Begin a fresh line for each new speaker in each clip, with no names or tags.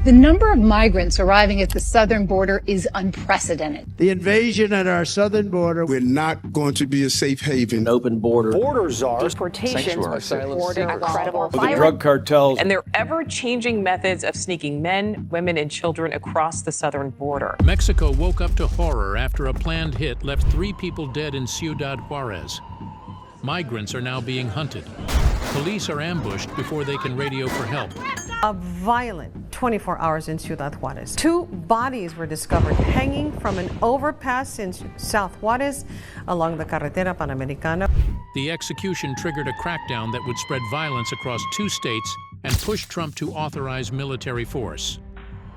The number of migrants arriving at the southern border is unprecedented.
The invasion at our southern border.
We're not going to be a safe haven.
An open border.
Borders are.
Deportations.
Incredible.
The
drug cartels.
And their ever-changing methods of sneaking men, women, and children across the southern border.
Mexico woke up to horror after a planned hit left 3 people dead in Ciudad Juarez. Migrants are now being hunted. Police are ambushed before they can radio for help.
A violent 24 hours in Ciudad Juarez. 2 bodies were discovered hanging from an overpass in South Juarez along the Carretera Panamericana.
The execution triggered a crackdown that would spread violence across 2 states and push Trump to authorize military force.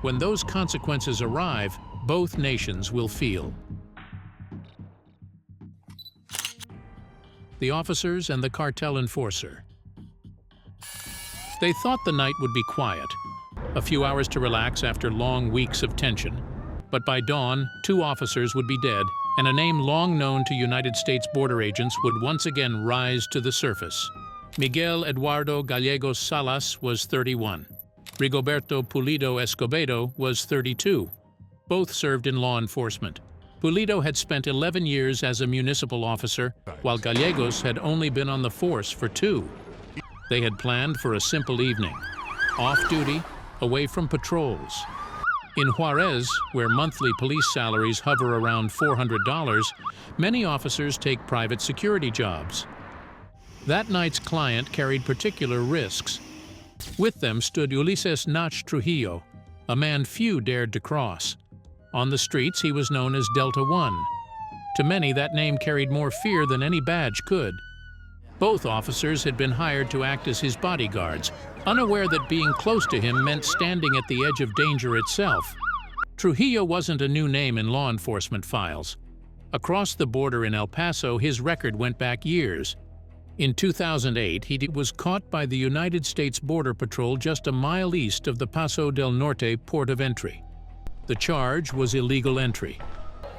When those consequences arrive, both nations will feel. The officers and the cartel enforcer. They thought the night would be quiet, a few hours to relax after long weeks of tension. But by dawn, 2 officers would be dead, and a name long known to United States border agents would once again rise to the surface. Miguel Eduardo Gallegos Salas was 31. Rigoberto Pulido Escobedo was 32. Both served in law enforcement. Pulido had spent 11 years as a municipal officer, while Gallegos had only been on the force for 2. They had planned for a simple evening, off-duty, away from patrols. In Juarez, where monthly police salaries hover around $400, many officers take private security jobs. That night's client carried particular risks. With them stood Ulises Nach Trujillo, a man few dared to cross. On the streets, he was known as Delta One. To many, that name carried more fear than any badge could. Both officers had been hired to act as his bodyguards, unaware that being close to him meant standing at the edge of danger itself. Trujillo wasn't a new name in law enforcement files. Across the border in El Paso, his record went back years. In 2008, he was caught by the United States Border Patrol just a mile east of the Paso del Norte port of entry. The charge was illegal entry.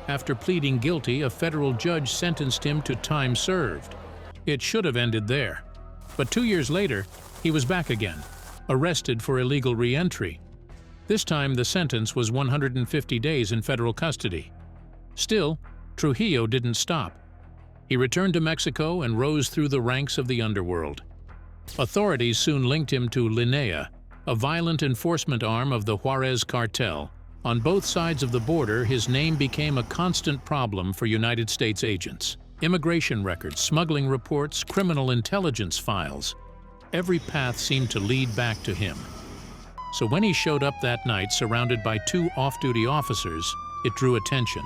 After pleading guilty, a federal judge sentenced him to time served. It should have ended there. But 2 years later, he was back again, arrested for illegal re-entry. This time, the sentence was 150 days in federal custody. Still, Trujillo didn't stop. He returned to Mexico and rose through the ranks of the underworld. Authorities soon linked him to Linea, a violent enforcement arm of the Juarez cartel. On both sides of the border, his name became a constant problem for United States agents. Immigration records, smuggling reports, criminal intelligence files. Every path seemed to lead back to him. So when he showed up that night surrounded by 2 off-duty officers, it drew attention.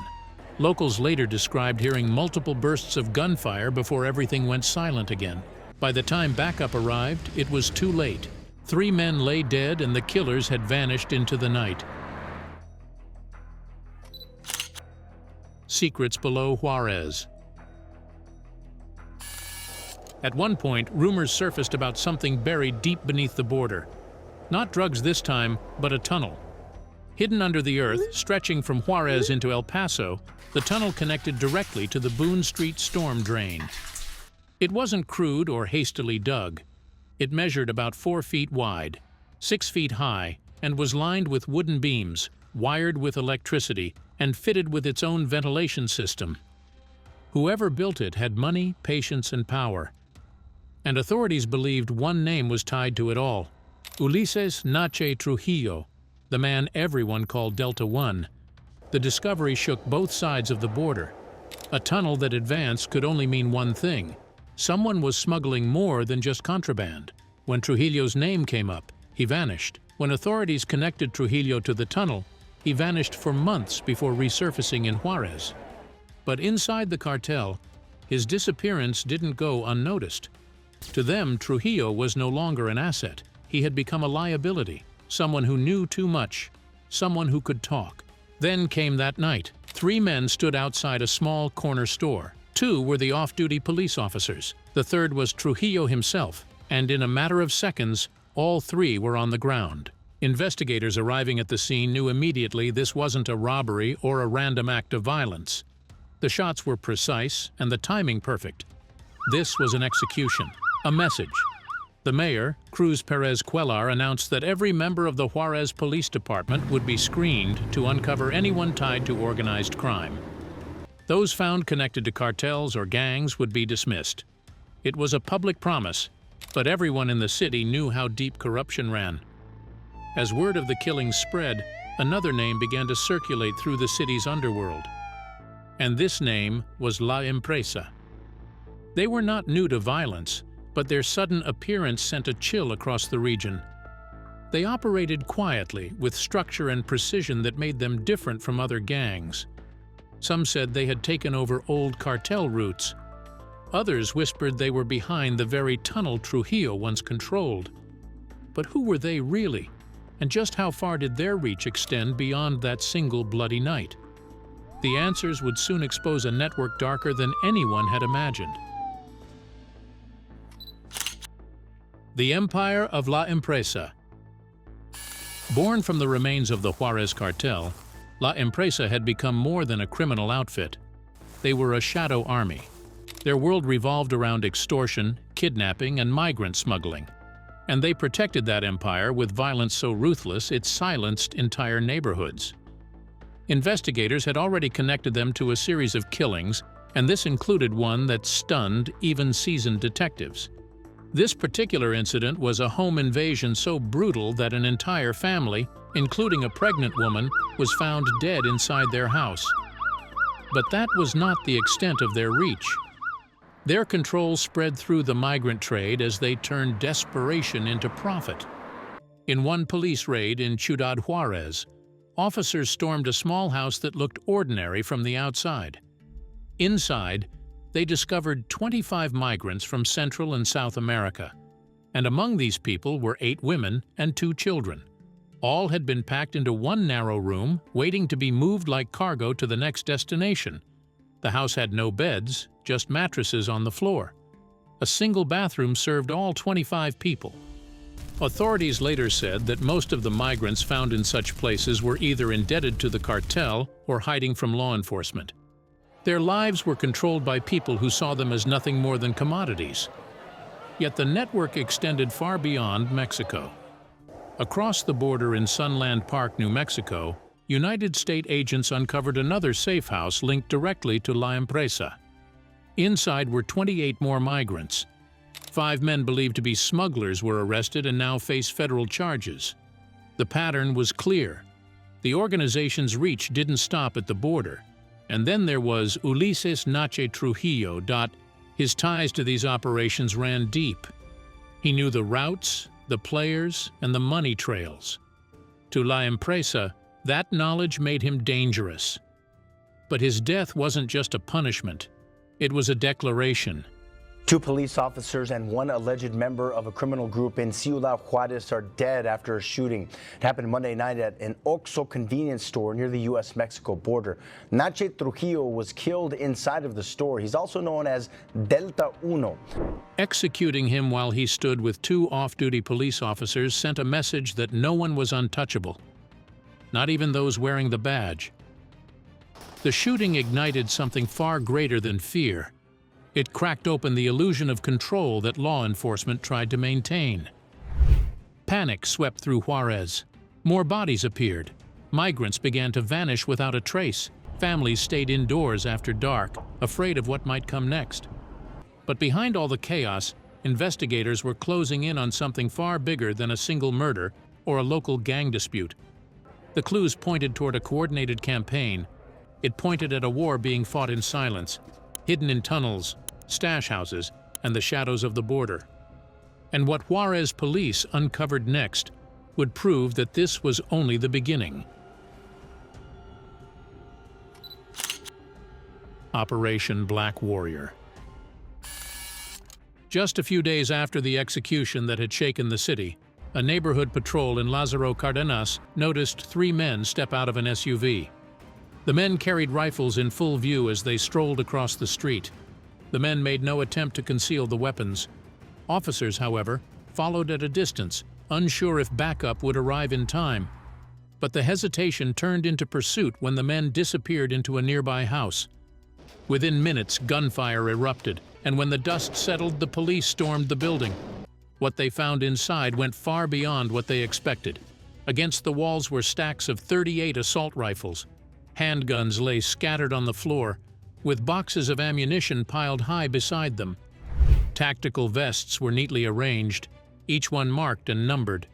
Locals later described hearing multiple bursts of gunfire before everything went silent again. By the time backup arrived, it was too late. 3 men lay dead and the killers had vanished into the night. Secrets below Juarez. At one point, rumors surfaced about something buried deep beneath the border. Not drugs this time, but a tunnel. Hidden under the earth, stretching from Juarez into El Paso, the tunnel connected directly to the Boone Street storm drain. It wasn't crude or hastily dug. It measured about 4 feet wide, 6 feet high, and was lined with wooden beams, wired with electricity, and fitted with its own ventilation system. Whoever built it had money, patience, and power. And authorities believed one name was tied to it all: Ulises Nache Trujillo, the man everyone called Delta One. The discovery shook both sides of the border. A tunnel that advanced could only mean one thing: someone was smuggling more than just contraband. When Trujillo's name came up, he vanished. When authorities connected Trujillo to the tunnel, he vanished for months before resurfacing in Juarez. But inside the cartel, his disappearance didn't go unnoticed. To them, Trujillo was no longer an asset. He had become a liability, someone who knew too much, someone who could talk. Then came that night. 3 men stood outside a small corner store. 2 were the off-duty police officers. The third was Trujillo himself, and in a matter of seconds, all 3 were on the ground. Investigators arriving at the scene knew immediately this wasn't a robbery or a random act of violence. The shots were precise and the timing perfect. This was an execution, a message. The mayor, Cruz Perez Cuellar, announced that every member of the Juarez Police Department would be screened to uncover anyone tied to organized crime. Those found connected to cartels or gangs would be dismissed. It was a public promise, but everyone in the city knew how deep corruption ran. As word of the killings spread, another name began to circulate through the city's underworld. And this name was La Empresa. They were not new to violence, but their sudden appearance sent a chill across the region. They operated quietly, with structure and precision that made them different from other gangs. Some said they had taken over old cartel routes. Others whispered they were behind the very tunnel Trujillo once controlled. But who were they really? And just how far did their reach extend beyond that single bloody night? The answers would soon expose a network darker than anyone had imagined. The Empire of La Empresa. Born from the remains of the Juarez cartel, La Empresa had become more than a criminal outfit. They were a shadow army. Their world revolved around extortion, kidnapping, and migrant smuggling. And they protected that empire with violence so ruthless it silenced entire neighborhoods. Investigators had already connected them to a series of killings, and this included one that stunned even seasoned detectives. This particular incident was a home invasion so brutal that an entire family, including a pregnant woman, was found dead inside their house. But that was not the extent of their reach. Their control spread through the migrant trade as they turned desperation into profit. In one police raid in Ciudad Juarez, officers stormed a small house that looked ordinary from the outside. Inside, they discovered 25 migrants from Central and South America, and among these people were 8 women and 2 children. All had been packed into one narrow room, waiting to be moved like cargo to the next destination. The house had no beds, just mattresses on the floor. A single bathroom served all 25 people. Authorities later said that most of the migrants found in such places were either indebted to the cartel or hiding from law enforcement. Their lives were controlled by people who saw them as nothing more than commodities. Yet the network extended far beyond Mexico. Across the border in Sunland Park, New Mexico, United States agents uncovered another safe house linked directly to La Empresa. Inside were 28 more migrants. 5 men believed to be smugglers were arrested and now face federal charges. The pattern was clear. The organization's reach didn't stop at the border. And then there was Ulises Nache Trujillo. His ties to these operations ran deep. He knew the routes, the players, and the money trails. To La Empresa, that knowledge made him dangerous. But his death wasn't just a punishment. It was a declaration.
2 police officers and 1 alleged member of a criminal group in Ciudad Juarez are dead after a shooting. It happened Monday night at an Oxxo convenience store near the U.S.-Mexico border. Nache Trujillo was killed inside of the store. He's also known as Delta Uno.
Executing him while he stood with 2 off-duty police officers sent a message that no one was untouchable, not even those wearing the badge. The shooting ignited something far greater than fear. It cracked open the illusion of control that law enforcement tried to maintain. Panic swept through Juarez. More bodies appeared. Migrants began to vanish without a trace. Families stayed indoors after dark, afraid of what might come next. But behind all the chaos, investigators were closing in on something far bigger than a single murder or a local gang dispute. The clues pointed toward a coordinated campaign. It pointed at a war being fought in silence, hidden in tunnels, stash houses, and the shadows of the border. And what Juarez police uncovered next would prove that this was only the beginning. Operation Black Warrior. Just a few days after the execution that had shaken the city, a neighborhood patrol in Lázaro Cárdenas noticed 3 men step out of an SUV. The men carried rifles in full view as they strolled across the street. The men made no attempt to conceal the weapons. Officers, however, followed at a distance, unsure if backup would arrive in time. But the hesitation turned into pursuit when the men disappeared into a nearby house. Within minutes, gunfire erupted, and when the dust settled, the police stormed the building. What they found inside went far beyond what they expected. Against the walls were stacks of 38 assault rifles. Handguns lay scattered on the floor, with boxes of ammunition piled high beside them. Tactical vests were neatly arranged, each one marked and numbered.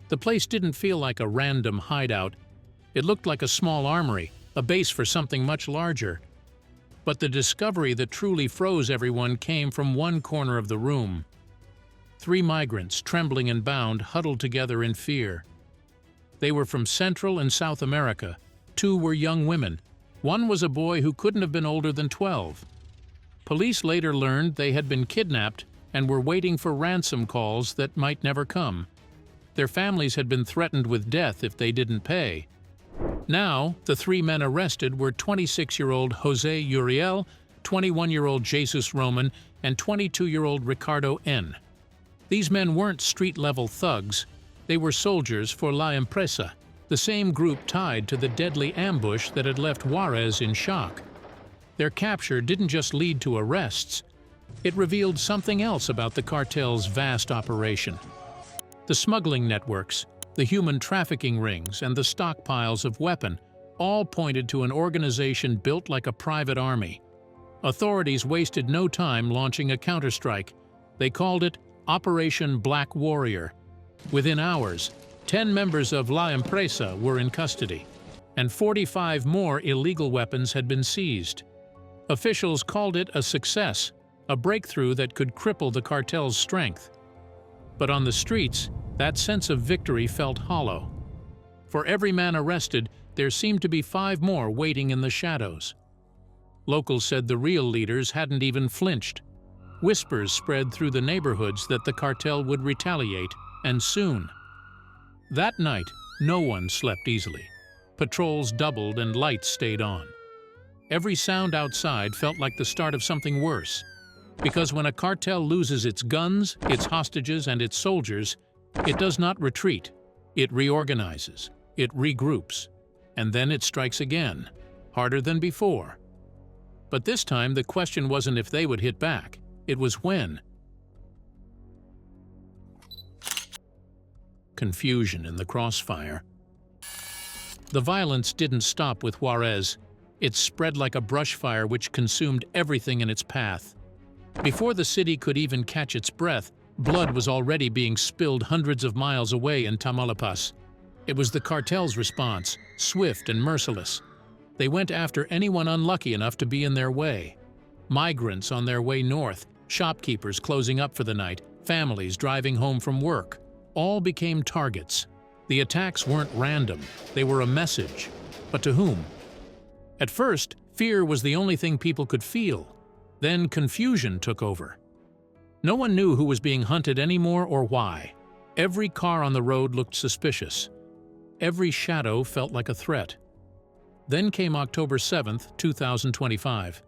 The place didn't feel like a random hideout. It looked like a small armory, a base for something much larger. But the discovery that truly froze everyone came from one corner of the room. 3 migrants, trembling and bound, huddled together in fear. They were from Central and South America. 2 were young women. 1 was a boy who couldn't have been older than 12. Police later learned they had been kidnapped and were waiting for ransom calls that might never come. Their families had been threatened with death if they didn't pay. Now, the 3 men arrested were 26-year-old Jose Uriel, 21-year-old Jesus Roman, and 22-year-old Ricardo N. These men weren't street-level thugs. They were soldiers for La Empresa, the same group tied to the deadly ambush that had left Juarez in shock. Their capture didn't just lead to arrests. It revealed something else about the cartel's vast operation. The smuggling networks, the human trafficking rings, and the stockpiles of weapons all pointed to an organization built like a private army. Authorities wasted no time launching a counterstrike. They called it Operation Black Warrior. Within hours, 10 members of La Empresa were in custody, and 45 more illegal weapons had been seized. Officials called it a success, a breakthrough that could cripple the cartel's strength. But on the streets, that sense of victory felt hollow. For every man arrested, there seemed to be 5 more waiting in the shadows. Locals said the real leaders hadn't even flinched. Whispers spread through the neighborhoods that the cartel would retaliate, and soon. That night, no one slept easily. Patrols doubled and lights stayed on. Every sound outside felt like the start of something worse. Because when a cartel loses its guns, its hostages, and its soldiers, it does not retreat. It reorganizes, it regroups, and then it strikes again, harder than before. But this time the question wasn't if they would hit back, it was when. Confusion in the crossfire. The violence didn't stop with Juarez. It spread like a brush fire which consumed everything in its path. Before the city could even catch its breath, blood was already being spilled hundreds of miles away in Tamaulipas. It was the cartel's response, swift and merciless. They went after anyone unlucky enough to be in their way. Migrants on their way north, shopkeepers closing up for the night, families driving home from work, all became targets. The attacks weren't random, they were a message. But to whom? At first, fear was the only thing people could feel. Then confusion took over. No one knew who was being hunted anymore or why. Every car on the road looked suspicious. Every shadow felt like a threat. Then came October 7, 2025.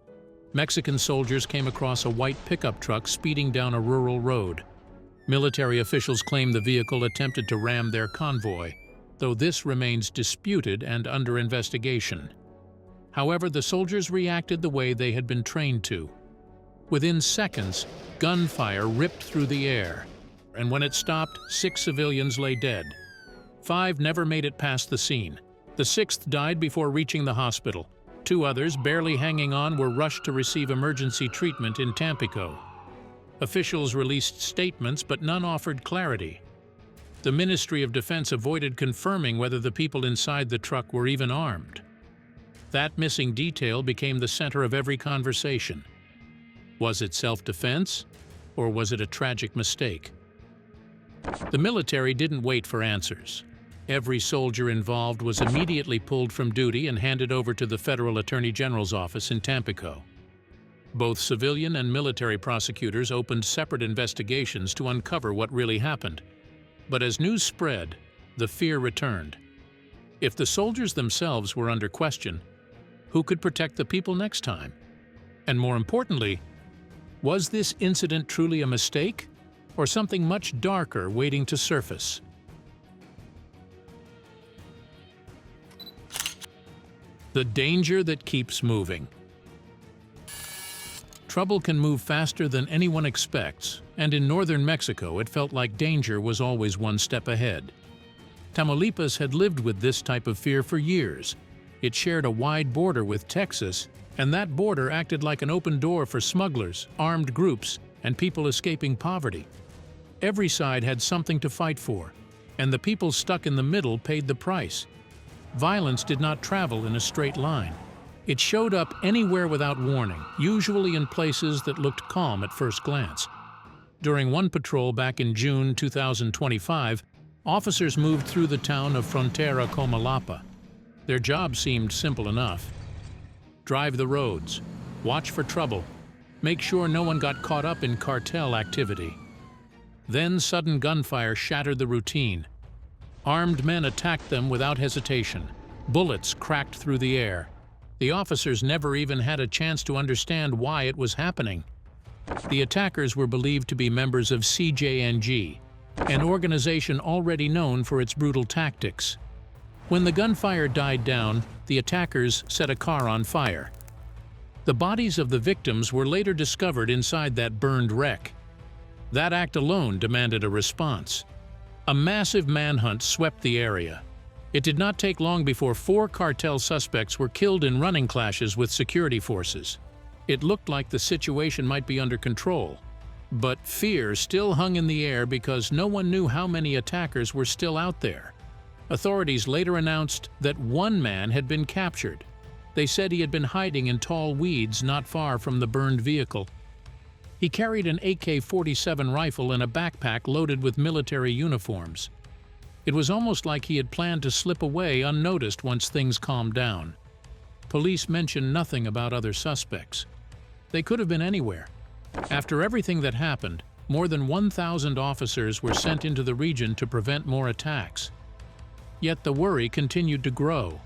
Mexican soldiers came across a white pickup truck speeding down a rural road. Military officials claim the vehicle attempted to ram their convoy, though this remains disputed and under investigation. However, the soldiers reacted the way they had been trained to. Within seconds, gunfire ripped through the air, and when it stopped, 6 civilians lay dead. 5 never made it past the scene. The 6th died before reaching the hospital. 2 others, barely hanging on, were rushed to receive emergency treatment in Tampico. Officials released statements, but none offered clarity. The Ministry of Defense avoided confirming whether the people inside the truck were even armed. That missing detail became the center of every conversation. Was it self-defense, or was it a tragic mistake? The military didn't wait for answers. Every soldier involved was immediately pulled from duty and handed over to the Federal Attorney General's office in Tampico. Both civilian and military prosecutors opened separate investigations to uncover what really happened. But as news spread, the fear returned. If the soldiers themselves were under question, who could protect the people next time? And more importantly, was this incident truly a mistake, or something much darker waiting to surface? The danger that keeps moving. Trouble can move faster than anyone expects, and in northern Mexico it felt like danger was always one step ahead. Tamaulipas had lived with this type of fear for years. It shared a wide border with Texas, and that border acted like an open door for smugglers, armed groups, and people escaping poverty. Every side had something to fight for, and the people stuck in the middle paid the price. Violence did not travel in a straight line. It showed up anywhere without warning, usually in places that looked calm at first glance. During one patrol back in June 2025, officers moved through the town of Frontera Comalapa. Their job seemed simple enough. Drive the roads, watch for trouble, make sure no one got caught up in cartel activity. Then sudden gunfire shattered the routine. Armed men attacked them without hesitation. Bullets cracked through the air. The officers never even had a chance to understand why it was happening. The attackers were believed to be members of CJNG, an organization already known for its brutal tactics. When the gunfire died down, the attackers set a car on fire. The bodies of the victims were later discovered inside that burned wreck. That act alone demanded a response. A massive manhunt swept the area. It did not take long before 4 cartel suspects were killed in running clashes with security forces. It looked like the situation might be under control, but fear still hung in the air because no one knew how many attackers were still out there. Authorities later announced that one man had been captured. They said he had been hiding in tall weeds not far from the burned vehicle. He carried an AK-47 rifle in a backpack loaded with military uniforms. It was almost like he had planned to slip away unnoticed once things calmed down. Police mentioned nothing about other suspects. They could have been anywhere. After everything that happened, more than 1,000 officers were sent into the region to prevent more attacks. Yet the worry continued to grow.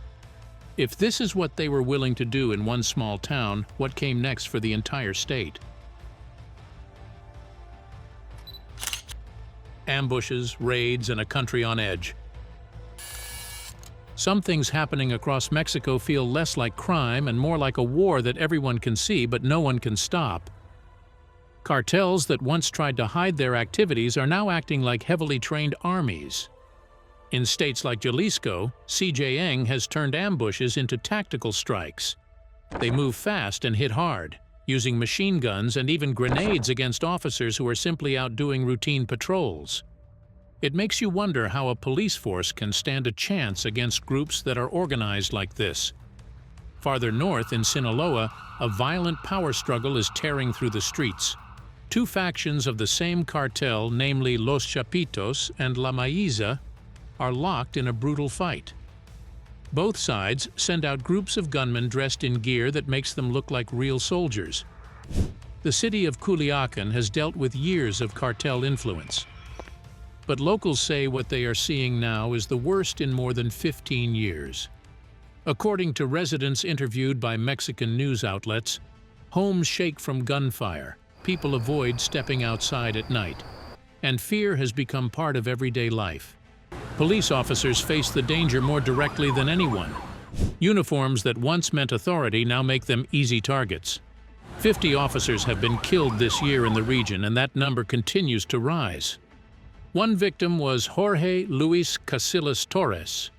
If this is what they were willing to do in one small town, what came next for the entire state? Ambushes, raids, and a country on edge. Some things happening across Mexico feel less like crime and more like a war that everyone can see but no one can stop. Cartels that once tried to hide their activities are now acting like heavily trained armies. In states like Jalisco, CJNG has turned ambushes into tactical strikes. They move fast and hit hard, using machine guns and even grenades against officers who are simply out doing routine patrols. It makes you wonder how a police force can stand a chance against groups that are organized like this. Farther north in Sinaloa, a violent power struggle is tearing through the streets. 2 factions of the same cartel, namely Los Chapitos and La Maiza, are locked in a brutal fight. Both sides send out groups of gunmen dressed in gear that makes them look like real soldiers. The city of Culiacan has dealt with years of cartel influence. But locals say what they are seeing now is the worst in more than 15 years. According to residents interviewed by Mexican news outlets, homes shake from gunfire, people avoid stepping outside at night, and fear has become part of everyday life. Police officers face the danger more directly than anyone. Uniforms that once meant authority now make them easy targets. 50 officers have been killed this year in the region, and that number continues to rise. One victim was Jorge Luis Casillas Torres.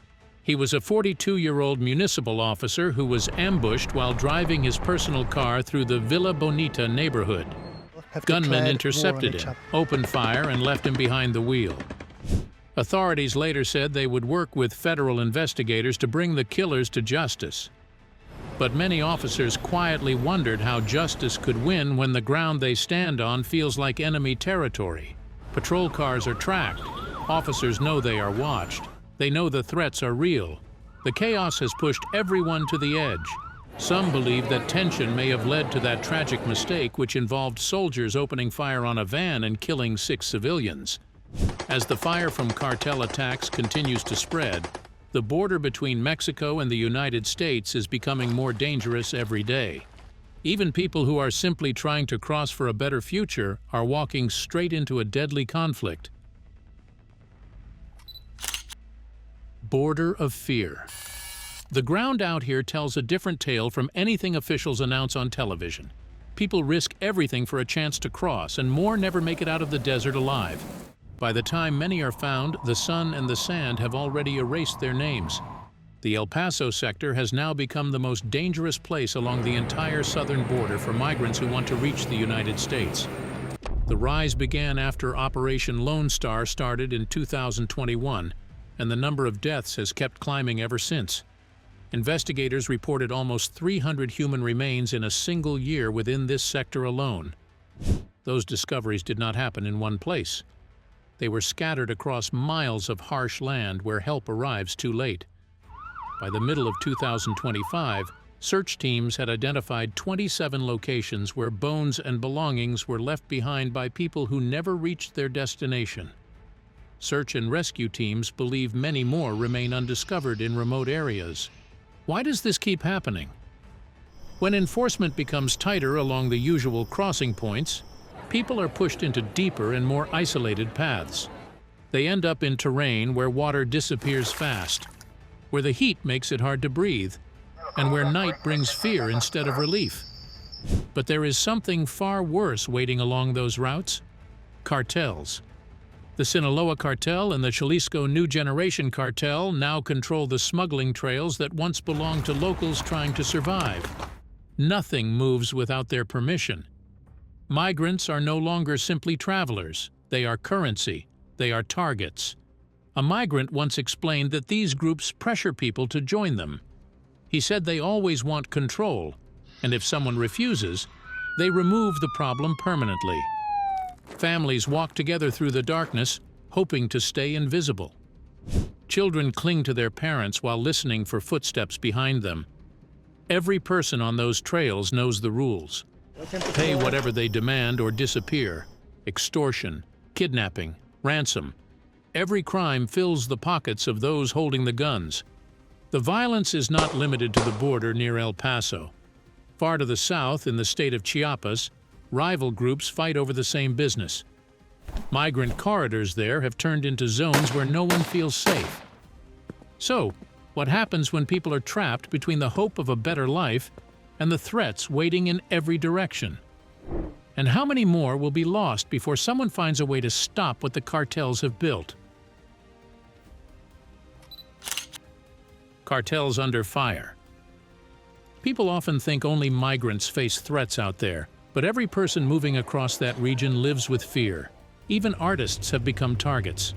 He was a 42-year-old municipal officer who was ambushed while driving his personal car through the Villa Bonita neighborhood. Gunmen intercepted him, opened fire, and left him behind the wheel. Authorities later said they would work with federal investigators to bring the killers to justice. But many officers quietly wondered how justice could win when the ground they stand on feels like enemy territory. Patrol cars are tracked. Officers know they are watched. They know the threats are real. The chaos has pushed everyone to the edge. Some believe that tension may have led to that tragic mistake which involved soldiers opening fire on a van and killing 6 civilians. As the fire from cartel attacks continues to spread, the border between Mexico and the United States is becoming more dangerous every day. Even people who are simply trying to cross for a better future are walking straight into a deadly conflict. Border of fear. The ground out here tells a different tale from anything officials announce on television. People risk everything for a chance to cross, and more never make it out of the desert alive. By the time many are found, the sun and the sand have already erased their names. The El Paso sector has now become the most dangerous place along the entire southern border for migrants who want to reach the United States. The rise began after Operation Lone Star started in 2021, and the number of deaths has kept climbing ever since. Investigators reported almost 300 human remains in a single year within this sector alone. Those discoveries did not happen in one place. They were scattered across miles of harsh land where help arrives too late. By the middle of 2025, search teams had identified 27 locations where bones and belongings were left behind by people who never reached their destination. Search and rescue teams believe many more remain undiscovered in remote areas. Why does this keep happening? When enforcement becomes tighter along the usual crossing points, people are pushed into deeper and more isolated paths. They end up in terrain where water disappears fast, where the heat makes it hard to breathe, and where night brings fear instead of relief. But there is something far worse waiting along those routes: cartels. The Sinaloa Cartel and the Jalisco New Generation Cartel now control the smuggling trails that once belonged to locals trying to survive. Nothing moves without their permission. Migrants are no longer simply travelers. They are currency. They are targets. A migrant once explained that these groups pressure people to join them. He said they always want control, and if someone refuses, they remove the problem permanently. Families walk together through the darkness, hoping to stay invisible. Children cling to their parents while listening for footsteps behind them. Every person on those trails knows the rules. Pay whatever they demand or disappear. Extortion, kidnapping, ransom. Every crime fills the pockets of those holding the guns. The violence is not limited to the border near El Paso. Far to the south, in the state of Chiapas, rival groups fight over the same business. Migrant corridors there have turned into zones where no one feels safe. So, what happens when people are trapped between the hope of a better life and the threats waiting in every direction? And how many more will be lost before someone finds a way to stop what the cartels have built? Cartels under fire. People often think only migrants face threats out there, but every person moving across that region lives with fear. Even artists have become targets.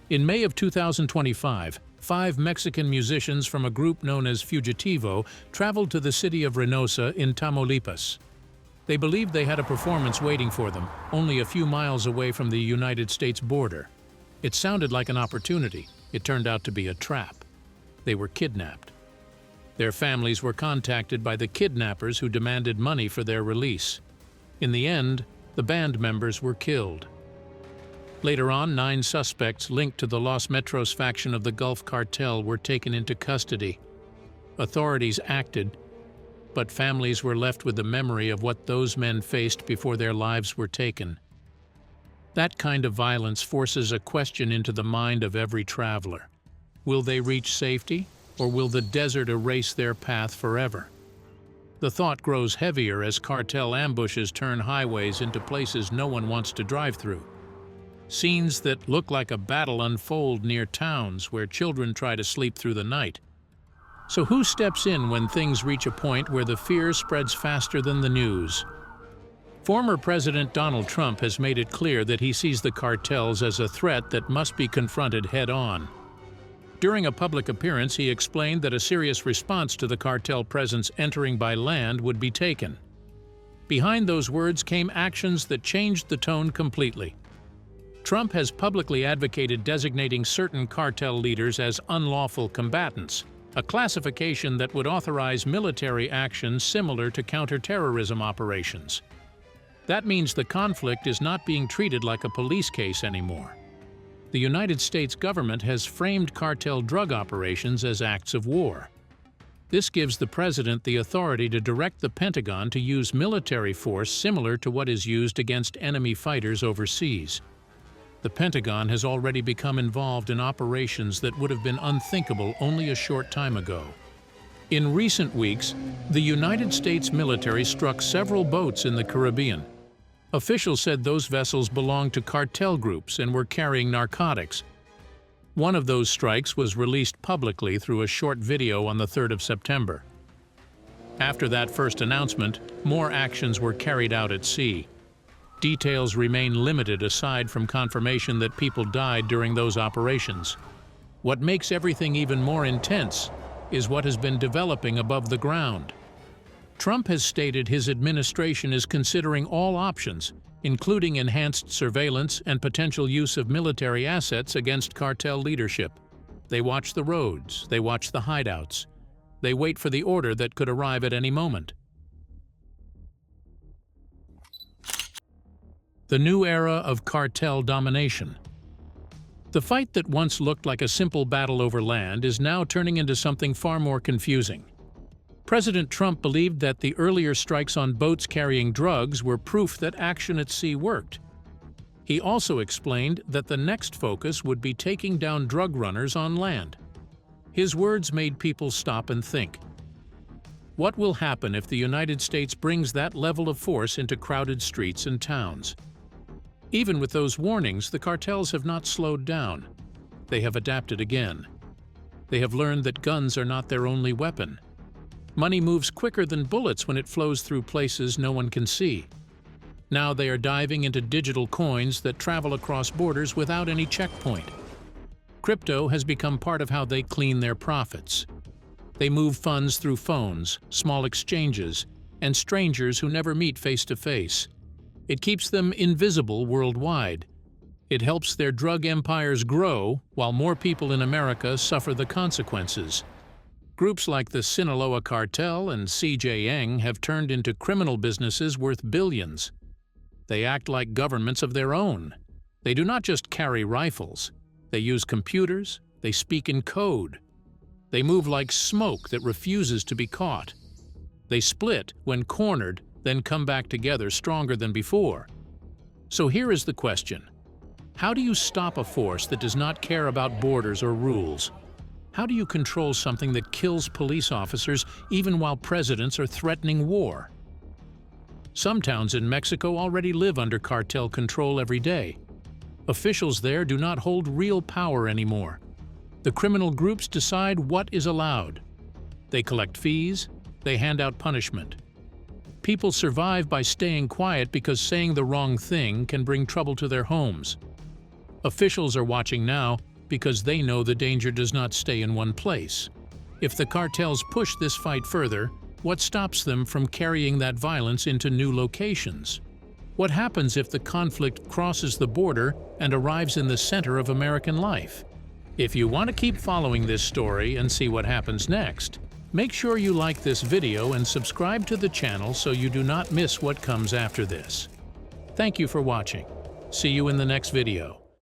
In May of 2025, 5 Mexican musicians from a group known as Fugitivo traveled to the city of Reynosa in Tamaulipas. They believed they had a performance waiting for them, only a few miles away from the United States border. It sounded like an opportunity. It turned out to be a trap. They were kidnapped. Their families were contacted by the kidnappers who demanded money for their release. In the end, the band members were killed. Later on, 9 suspects linked to the Los Metros faction of the Gulf Cartel were taken into custody. Authorities acted, but families were left with the memory of what those men faced before their lives were taken. That kind of violence forces a question into the mind of every traveler. Will they reach safety, or will the desert erase their path forever? The thought grows heavier as cartel ambushes turn highways into places no one wants to drive through. Scenes that look like a battle unfold near towns where children try to sleep through the night. So who steps in when things reach a point where the fear spreads faster than the news? Former President Donald Trump has made it clear that he sees the cartels as a threat that must be confronted head-on. During a public appearance, he explained that a serious response to the cartel presence entering by land would be taken. Behind those words came actions that changed the tone completely. Trump has publicly advocated designating certain cartel leaders as unlawful combatants, a classification that would authorize military action similar to counterterrorism operations. That means the conflict is not being treated like a police case anymore. The United States government has framed cartel drug operations as acts of war. This gives the president the authority to direct the Pentagon to use military force similar to what is used against enemy fighters overseas. The Pentagon has already become involved in operations that would have been unthinkable only a short time ago. In recent weeks, the United States military struck several boats in the Caribbean. Officials said those vessels belonged to cartel groups and were carrying narcotics. One of those strikes was released publicly through a short video on the 3rd of September. After that first announcement, more actions were carried out at sea. Details remain limited aside from confirmation that people died during those operations. What makes everything even more intense is what has been developing above the ground. Trump has stated his administration is considering all options, including enhanced surveillance and potential use of military assets against cartel leadership. They watch the roads, they watch the hideouts. They wait for the order that could arrive at any moment. The new era of cartel domination. The fight that once looked like a simple battle over land is now turning into something far more confusing. President Trump believed that the earlier strikes on boats carrying drugs were proof that action at sea worked. He also explained that the next focus would be taking down drug runners on land. His words made people stop and think. What will happen if the United States brings that level of force into crowded streets and towns? Even with those warnings, the cartels have not slowed down. They have adapted again. They have learned that guns are not their only weapon. Money moves quicker than bullets when it flows through places no one can see. Now they are diving into digital coins that travel across borders without any checkpoint. Crypto has become part of how they clean their profits. They move funds through phones, small exchanges, and strangers who never meet face to face. It keeps them invisible worldwide. It helps their drug empires grow while more people in America suffer the consequences. Groups like the Sinaloa Cartel and CJN have turned into criminal businesses worth billions. They act like governments of their own. They do not just carry rifles. They use computers. They speak in code. They move like smoke that refuses to be caught. They split when cornered, then come back together stronger than before. So here is the question. How do you stop a force that does not care about borders or rules? How do you control something that kills police officers even while presidents are threatening war? Some towns in Mexico already live under cartel control every day. Officials there do not hold real power anymore. The criminal groups decide what is allowed. They collect fees, they hand out punishment. People survive by staying quiet because saying the wrong thing can bring trouble to their homes. Officials are watching now because they know the danger does not stay in one place. If the cartels push this fight further, what stops them from carrying that violence into new locations? What happens if the conflict crosses the border and arrives in the center of American life? If you want to keep following this story and see what happens next, make sure you like this video and subscribe to the channel so you do not miss what comes after this. Thank you for watching. See you in the next video.